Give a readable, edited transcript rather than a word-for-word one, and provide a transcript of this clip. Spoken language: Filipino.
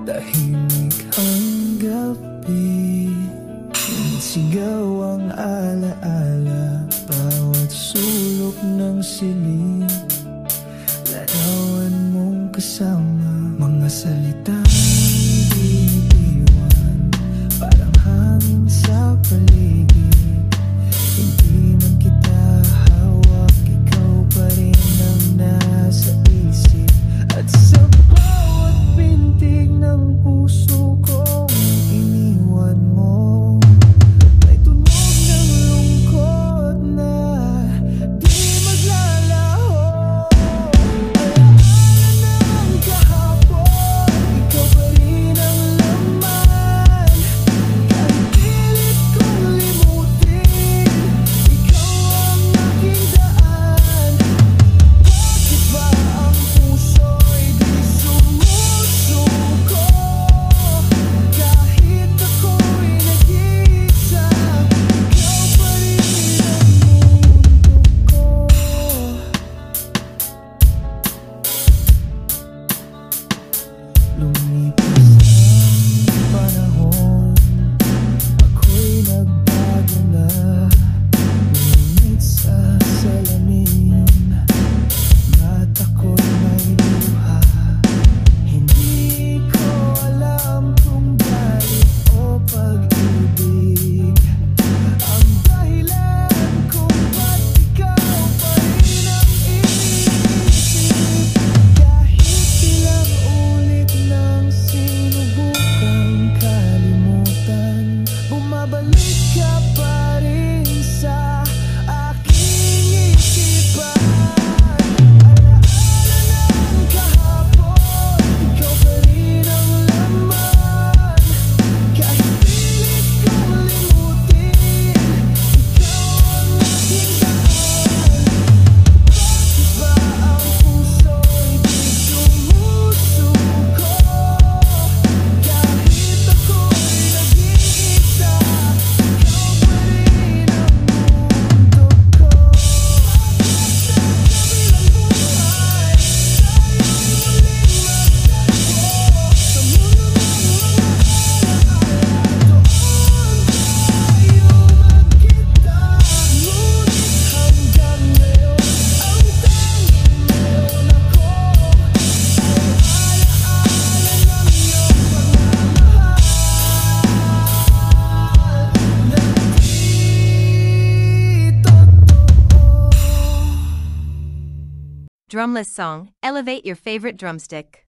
Tahimik ang gabi, sigaw ang alaala, bawat sulok ng siling larawan mong kasama. Mga salitang binibiwan, parang hangin sa paligid. Hindi man kita hawak, ikaw pa rin ang nasa isip. At sa bawat pintig ng puso kong iniwan mo, may tunog ng lungkot na di maglalaho. Alaala ng kahapon, ikaw pa rin ang laman. Kahit pilit kong limutin, ikaw ang aking daan. Bakit ba ang puso'y di sumusuko? Kahit ako'y nag-iisa, ikaw pa rin ang mundo ko. Lumipas ang panahon, ako'y nagbago na. Ngunit sa salamin, mata ko'y may luha. Hindi ko alam kung galit o pag-ibig ang dahilan kung ba't ikaw pa rin ang iniisip. Kahit ilang ulit nang sinubukang kalimutan, bumabalik ka pa rin sa aking isipan. Alaala ng kahapon, ikaw pa rin ang laman. Kahit pilit kong limutin, ikaw ang aking daan. Bakit ba ang puso'y di sumusuko? Kahit ako'y nag-iisa, ikaw pa rin ang mundo ko. Sa kabilang buhay, tayo'y muling magtagpo. Sa mundo ng mga alaala, doon tayo magkita. Ngunit hanggang ngayon, ang tanging meron ako ay alaala ng iyong pagmamahal na di totoo. Drumless song, elevate your favorite drumstick.